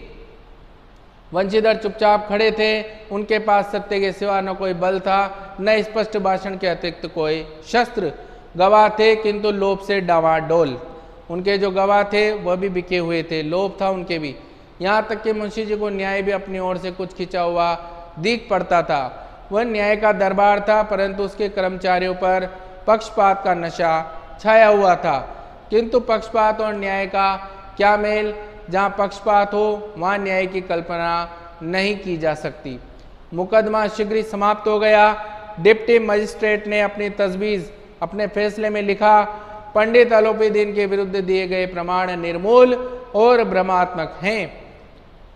बंशीधर चुपचाप खड़े थे। उनके पास सत्य के सिवा न कोई बल था, न स्पष्ट भाषण के अतिरिक्त कोई शस्त्र। गवाह थे किंतु लोभ से डावाडोल। उनके जो गवाह थे वह भी बिके हुए थे, लोभ था उनके भी। यहाँ तक कि मुंशी जी को न्याय भी अपनी ओर से कुछ खिंचा हुआ दिख पड़ता था। वह न्याय का दरबार था, परंतु उसके कर्मचारियों पर पक्षपात का नशा छाया हुआ था। किंतु पक्षपात और न्याय का क्या मेल। जहाँ पक्षपात हो वहाँ न्याय की कल्पना नहीं की जा सकती। मुकदमा शीघ्र ही समाप्त हो गया। डिप्टी मजिस्ट्रेट ने अपनी तजवीज़ अपने फैसले में लिखा, पंडित आलोपीदीन के विरुद्ध दिए गए प्रमाण निर्मूल और भ्रमात्मक हैं,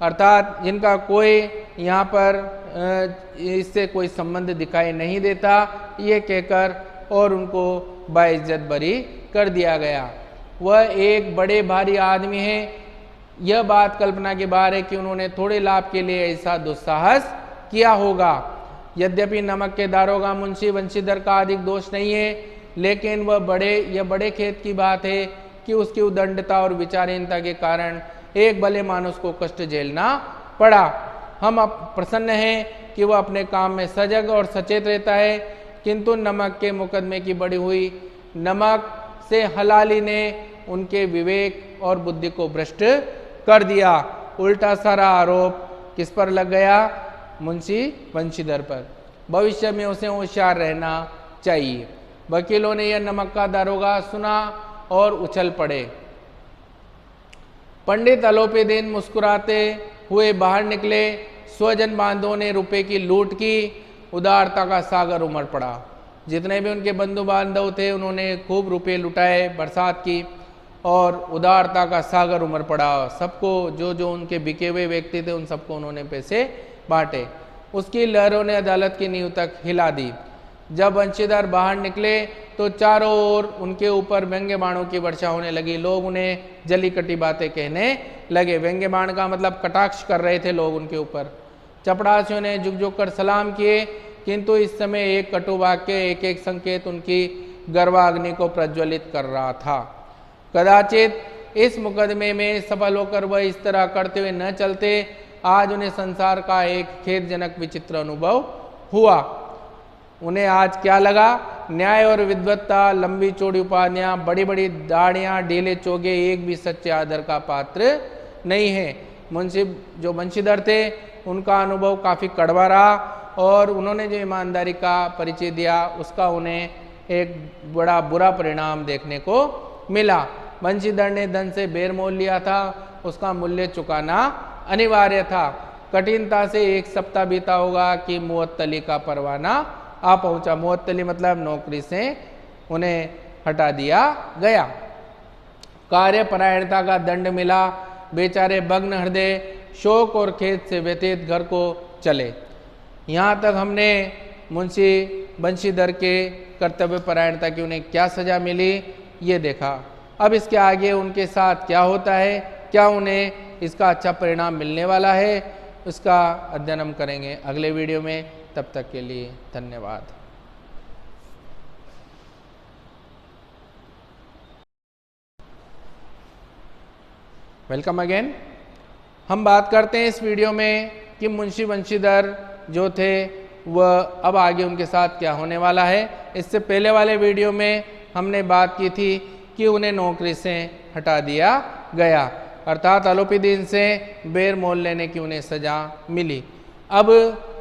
अर्थात जिनका कोई यहाँ पर इससे कोई संबंध दिखाई नहीं देता, ये कहकर और उनको बाइज्जत बरी कर दिया गया। वह एक बड़े भारी आदमी हैं। यह बात कल्पना के बाहर है कि उन्होंने थोड़े लाभ के लिए ऐसा दुस्साहस किया होगा। यद्यपि नमक के दारोगा मुंशी बंशीधर का अधिक दोष नहीं है, लेकिन यह बड़े खेत की बात है कि उसकी उदंडता और विचारहीनता के कारण एक भले मानुष को कष्ट झेलना पड़ा। हम अब प्रसन्न हैं कि वह अपने काम में सजग और सचेत रहता है, किंतु नमक के मुकदमे की बढ़ी हुई नमक से हलाली ने उनके विवेक और बुद्धि को भ्रष्ट कर दिया। उल्टा सारा आरोप किस पर लग गया? मुंशी बंशीधर पर। भविष्य में उसे होशियार रहना चाहिए। वकीलों ने यह नमक का दारोगा सुना और उछल पड़े। पंडित आलोपीदीन मुस्कुराते हुए बाहर निकले। स्वजन बांधवों ने रुपए की लूट की। उदारता का सागर उमड़ पड़ा। जितने भी उनके बंधु बांधव थे उन्होंने खूब रुपए लुटाए, बरसात की, और उदारता का सागर उमड़ पड़ा। सबको जो जो उनके बिके हुए व्यक्ति थे उन सबको उन्होंने पैसे बांटे। उसकी लहरों ने अदालत की नींव तक हिला दी। जब बंशीधर बाहर निकले तो चारों ओर उनके ऊपर व्यंग्य बाणों की वर्षा होने लगी। लोग उन्हें जली कटी बातें कहने लगे। व्यंग्य बाण का मतलब कटाक्ष कर रहे थे लोग उनके ऊपर। चपड़ासियों ने झुक झुक कर सलाम किए, किंतु इस समय एक कटु वाक्य, एक एक संकेत उनकी गर्वाग्नि को प्रज्वलित कर रहा था। कदाचित इस मुकदमे में सफल होकर वह इस तरह करते हुए न चलते, आज उन्हें संसार का एक खेदजनक विचित्र अनुभव हुआ। उन्हें आज क्या लगा? न्याय और विद्वत्ता, लंबी चौड़ी उपाधियां, बड़ी बड़ी दाढ़ियां, ढीले चोगे एक भी सच्चे आदर का पात्र नहीं है। मुंशी जो बंशीधर थे उनका अनुभव काफ़ी कड़वा रहा और उन्होंने जो ईमानदारी का परिचय दिया उसका उन्हें एक बड़ा बुरा परिणाम देखने को मिला। बंशीधर ने धन से बेर मोल लिया था, उसका मूल्य चुकाना अनिवार्य था। कठिनता से एक सप्ताह बीता होगा कि मुअत्तली का परवाना आ पहुंचा। मुअत्तली मतलब नौकरी से उन्हें हटा दिया गया। कार्यपरायणता का दंड मिला। बेचारे भग्न हृदय शोक और खेद से व्यतीत घर को चले। यहाँ तक हमने मुंशी बंशीधर के कर्तव्य परायणता की उन्हें क्या सजा मिली ये देखा। अब इसके आगे उनके साथ क्या होता है, क्या उन्हें इसका अच्छा परिणाम मिलने वाला है, उसका अध्ययन हम करेंगे अगले वीडियो में। तब तक के लिए धन्यवाद। Welcome again. हम बात करते हैं इस वीडियो में कि मुंशी बंशीधर जो थे वह अब आगे उनके साथ क्या होने वाला है। इससे पहले वाले वीडियो में हमने बात की थी कि उन्हें नौकरी से हटा दिया गया, अर्थात आरोपी दिन से बेर मोल लेने की उन्हें सजा मिली। अब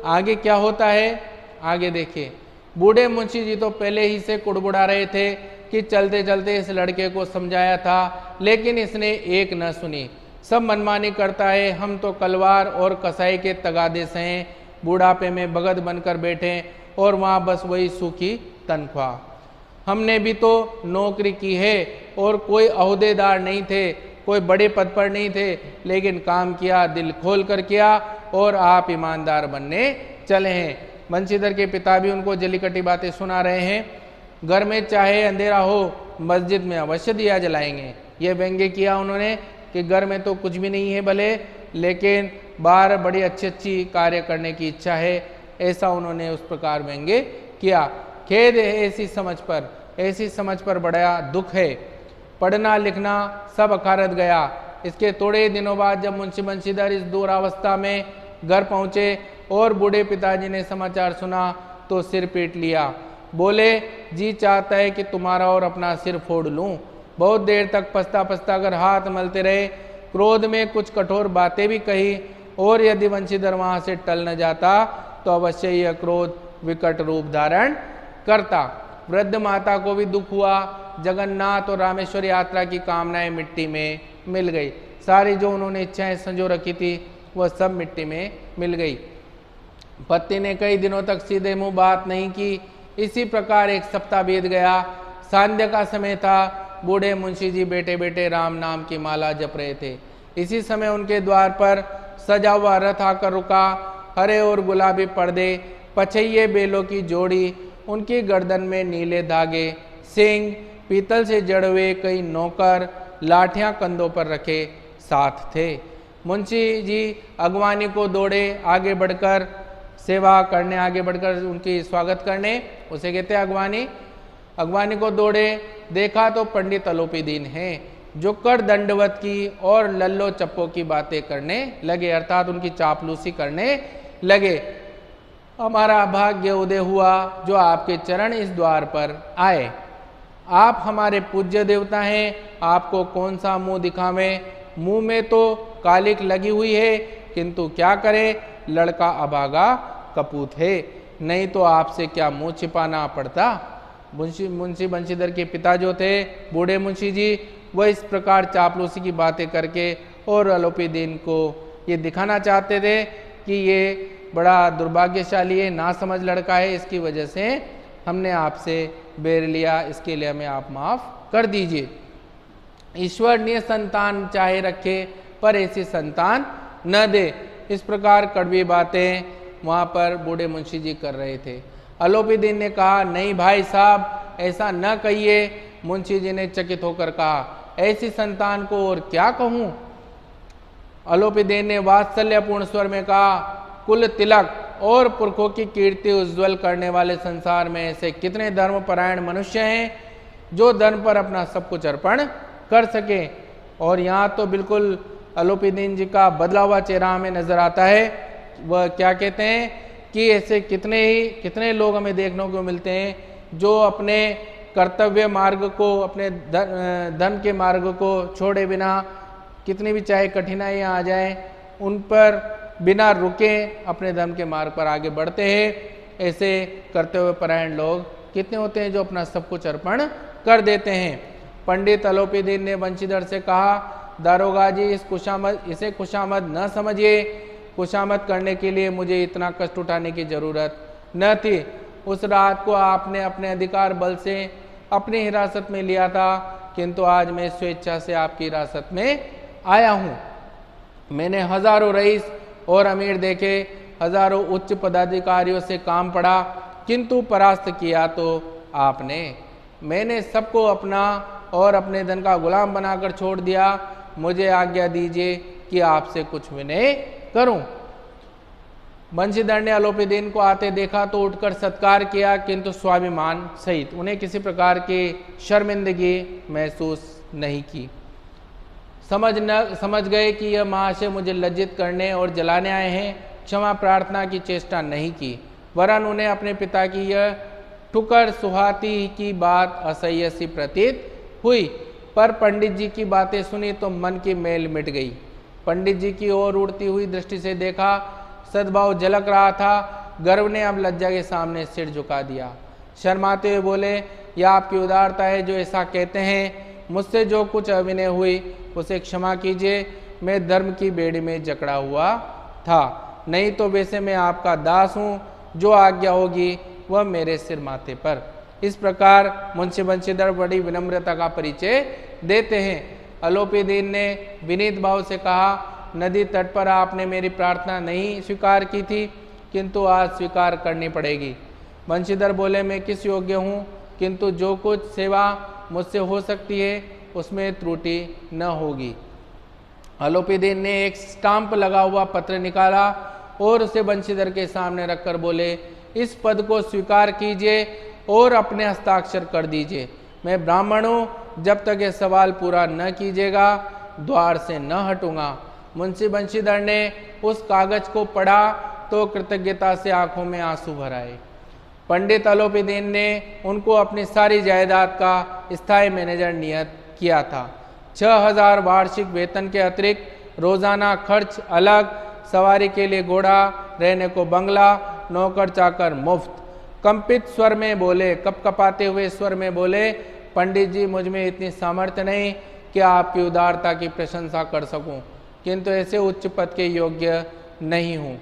आगे क्या होता है, आगे देखिए। बूढ़े मुंशी जी तो पहले ही से कुड़बुड़ा रहे थे कि चलते चलते इस लड़के को समझाया था, लेकिन इसने एक न सुनी। सब मनमानी करता है, हम तो कलवार और कसाई के तगादे से हैं, बुढ़ापे में भगत बनकर बैठे और वहाँ बस वही सूखी तनख्वाह। हमने भी तो नौकरी की है और कोई अहदेदार नहीं थे, कोई बड़े पद पर नहीं थे, लेकिन काम किया, दिल खोल कर किया और आप ईमानदार बनने चले हैं। बंशीधर के पिता भी उनको जलीकटी बातें सुना रहे हैं। घर में चाहे अंधेरा हो, मस्जिद में अवश्य दिया जलाएंगे। ये व्यंग्य किया उन्होंने कि घर में तो कुछ भी नहीं है भले, लेकिन बाहर बड़ी अच्छी अच्छी कार्य करने की इच्छा है, ऐसा उन्होंने उस प्रकार व्यंग्य किया। खेद है ऐसी समझ पर बड़ा दुख है। पढ़ना लिखना सब अखारत गया। इसके थोड़े दिनों बाद जब मुंशी बंशीधर इस दूरावस्था में घर पहुंचे और बूढ़े पिताजी ने समाचार सुना तो सिर पीट लिया। बोले, जी चाहता है कि तुम्हारा और अपना सिर फोड़ लूं। बहुत देर तक पछता पछता कर हाथ मलते रहे। क्रोध में कुछ कठोर बातें भी कही और यदि बंशीधर वहां से टल न जाता तो अवश्य यह क्रोध विकट रूप धारण करता। वृद्ध माता को भी दुख हुआ। जगन्नाथ और रामेश्वर यात्रा की कामनाएं मिट्टी में मिल गई। सारी जो उन्होंने इच्छाएं संजो रखी थी वह सब मिट्टी में मिल गई। पति ने कई दिनों तक सीधे मुंह बात नहीं की। इसी प्रकार एक सप्ताह बीत गया। सांध्य का समय था। बूढ़े मुंशी जी बैठे बैठे राम नाम की माला जप रहे थे। इसी समय उनके द्वार पर सजा हुआ रथ आकर रुका। हरे और गुलाबी पर्दे, पछैये बेलों की जोड़ी, उनकी गर्दन में नीले धागे, सिंह, पीतल से जड़ हुए कई नौकर, लाठियां कंधों पर रखे साथ थे। मुंशी जी अगवानी को दौड़े आगे बढ़कर सेवा करने, आगे बढ़कर उनकी स्वागत करने, उसे कहते हैं अगवानी। अगवानी को दौड़े, देखा तो पंडित आलोपी दीन हैं, जो कर दंडवत की और लल्लो चप्पो की बातें करने लगे, अर्थात उनकी चापलूसी करने लगे। हमारा भाग्य उदय हुआ जो आपके चरण इस द्वार पर आए। आप हमारे पूज्य देवता हैं, आपको कौन सा मुंह दिखावें। मुंह में तो कालिक लगी हुई है, किंतु क्या करे, लड़का अभागा कपूत है, नहीं तो आपसे क्या मुंह छिपाना पड़ता। मुंशी बंशीधर के पिता जो थे बूढ़े मुंशी जी, वह इस प्रकार चापलूसी की बातें करके और आलोपी दीन को ये दिखाना चाहते थे कि ये बड़ा दुर्भाग्यशाली है, ना समझ लड़का है, इसकी वजह से हमने आपसे बेर लिया, इसके लिए हमें आप माफ़ कर दीजिए। ईश्वर ने संतान चाहे रखे पर ऐसी संतान न दे। इस प्रकार कड़वी बातें वहाँ पर बूढ़े मुंशी जी कर रहे थे। अलोपीदीन ने कहा, नहीं भाई साहब, ऐसा न कहिए। मुंशी जी ने चकित होकर कहा, ऐसी संतान को और क्या कहूं। अलोपीदीन ने वात्सल्यपूर्ण स्वर में कहा, कुल तिलक और पुरखों की कीर्ति उज्जवल करने वाले संसार में ऐसे कितने धर्मपरायण मनुष्य हैं जो धर्म पर अपना सब कुछ अर्पण कर सके। और यहाँ तो बिल्कुल अलोपीदीन जी का बदला हुआ चेहरा हमें नजर आता है। वह क्या कहते हैं कि ऐसे कितने लोग हमें देखने को मिलते हैं जो अपने कर्तव्य मार्ग को, अपने धर्म के मार्ग को छोड़े बिना, कितनी भी चाहे कठिनाइयाँ आ जाएं, उन पर बिना रुके अपने धर्म के मार्ग पर आगे बढ़ते हैं। ऐसे कर्तव्यपरायण लोग कितने होते हैं जो अपना सब कुछ अर्पण कर देते हैं। पंडित अलोपीदीन ने बंशीधर से कहा, दारोगा जी, इसे खुशामद न समझिए। खुशामद करने के लिए मुझे इतना कष्ट उठाने की जरूरत न थी। उस रात को आपने अपने अधिकार बल से अपनी हिरासत में लिया था, किंतु आज मैं स्वेच्छा से आपकी हिरासत में आया हूँ। मैंने हजारों रईस और अमीर देखे, हजारों उच्च पदाधिकारियों से काम पड़ा, किंतु परास्त किया तो आपने। मैंने सबको अपना और अपने धन का गुलाम बनाकर छोड़ दिया। मुझे आज्ञा दीजिए कि आपसे कुछ विनय करूं। बंशीधर ने अलोपीदीन को आते देखा तो उठकर सत्कार किया, किंतु स्वाभिमान सहित उन्हें किसी प्रकार की शर्मिंदगी महसूस नहीं की। समझ गए कि यह महाशय मुझे लज्जित करने और जलाने आए हैं। क्षमा प्रार्थना की चेष्टा नहीं की, वरन उन्हें अपने पिता की यह ठुकर सुहाती की बात असह्य सी प्रतीत हुई। पर पंडित जी की बातें सुनी तो मन की मैल मिट गई। पंडित जी की ओर उड़ती हुई दृष्टि से देखा, सद्भाव झलक रहा था। गर्व ने अब लज्जा के सामने सिर झुका दिया। शर्माते हुए बोले, यह आपकी उदारता है जो ऐसा कहते हैं। मुझसे जो कुछ अविनय हुई उसे क्षमा कीजिए। मैं धर्म की बेड़ी में जकड़ा हुआ था, नहीं तो वैसे मैं आपका दास हूँ। जो आज्ञा होगी वह मेरे सिर माथे पर। इस प्रकार मुंशी बंशीधर बड़ी विनम्रता का परिचय देते हैं। अलोपीदीन ने विनीत भाव से कहा, नदी तट पर आपने मेरी प्रार्थना नहीं स्वीकार की थी, किंतु आज स्वीकार करनी पड़ेगी। बंशीधर बोले, मैं किस योग्य हूँ, किंतु जो कुछ सेवा मुझसे हो सकती है उसमें त्रुटि न होगी। अलोपीदीन ने एक स्टाम्प लगा हुआ पत्र निकाला और उसे बंशीधर के सामने रखकर बोले, इस पद को स्वीकार कीजिए और अपने हस्ताक्षर कर दीजिए। मैं ब्राह्मण हूँ, जब तक यह सवाल पूरा न कीजिएगा द्वार से न हटूंगा। मुंशी बंशीधर ने उस कागज को पढ़ा तो कृतज्ञता से आंखों में आंसू भर आए। पंडित अलोपीदीन ने उनको अपनी सारी जायदाद का स्थायी मैनेजर नियत किया था। 6000 वार्षिक वेतन के अतिरिक्त रोजाना खर्च अलग, सवारी के लिए घोड़ा, रहने को बंगला, नौकर चाकर मुफ्त। कंपित स्वर में बोले, कपकपाते हुए स्वर में बोले, पंडित जी, मुझ में इतनी सामर्थ्य नहीं कि आपकी उदारता की प्रशंसा कर सकूं, किंतु ऐसे उच्च पद के योग्य नहीं हूं।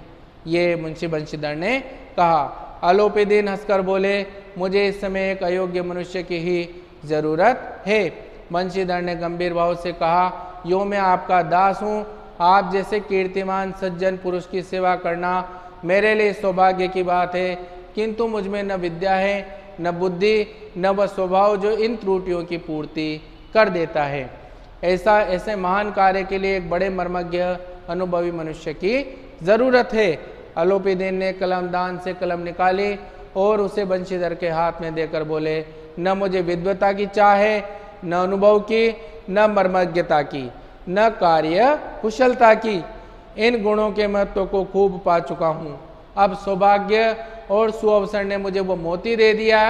ये मुंशी बंशीधर ने कहा। अलोपीदीन हंसकर बोले, मुझे इस समय एक अयोग्य मनुष्य की ही जरूरत है। बंशीधर ने गंभीर भाव से कहा, यो मैं आपका दास हूँ। आप जैसे कीर्तिमान सज्जन पुरुष की सेवा करना मेरे लिए सौभाग्य की बात है, किंतु मुझ में न विद्या है, न बुद्धि, न वह स्वभाव जो इन त्रुटियों की पूर्ति कर देता है। ऐसे महान कार्य के लिए एक बड़े मर्मज्ञ अनुभवी मनुष्य की जरूरत है। अलोपीदीन ने कलमदान से कलम निकाली और उसे बंशीधर के हाथ में देकर बोले, न मुझे विद्वता की चाह है, न अनुभव की, न मर्मज्ञता की, न कार्य कुशलता की। इन गुणों के महत्व को खूब पा चुका हूँ। अब सौभाग्य और सुअवसर ने मुझे वो मोती दे दिया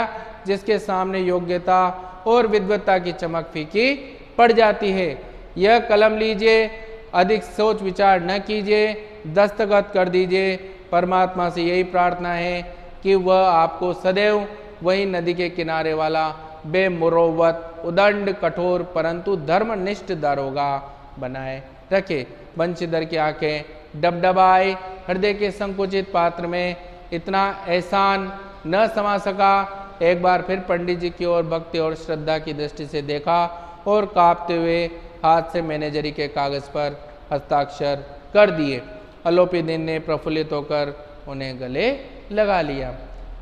जिसके सामने योग्यता और विद्वता की चमक फीकी पड़ जाती है। यह कलम लीजिए, अधिक सोच विचार न कीजिए, दस्तखत कर दीजिए। परमात्मा से यही प्रार्थना है कि वह आपको सदैव वही नदी के किनारे वाला बेमुरौवत, उदंड, कठोर परंतु धर्मनिष्ठ दारोगा बनाए रखे। बंशीधर की आंखें डबडबाई। हृदय के संकुचित पात्र में इतना एहसान न समा सका। एक बार फिर पंडित जी की ओर भक्ति और श्रद्धा की दृष्टि से देखा और कांपते हुए हाथ से मैनेजरी के कागज पर हस्ताक्षर कर दिए। अलोपीदीन ने प्रफुल्लित होकर उन्हें गले लगा लिया।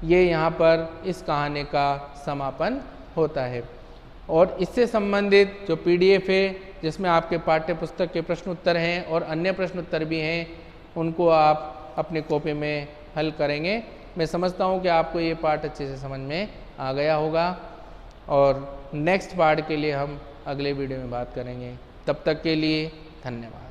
ये यहाँ पर इस कहानी का समापन होता है। और इससे संबंधित जो PDF है जिसमें आपके पाठ्य पुस्तक के प्रश्न उत्तर हैं और अन्य प्रश्न उत्तर भी हैं, उनको आप अपनी कॉपी में हल करेंगे। मैं समझता हूँ कि आपको ये पाठ अच्छे से समझ में आ गया होगा और नेक्स्ट पार्ट के लिए हम अगले वीडियो में बात करेंगे। तब तक के लिए धन्यवाद।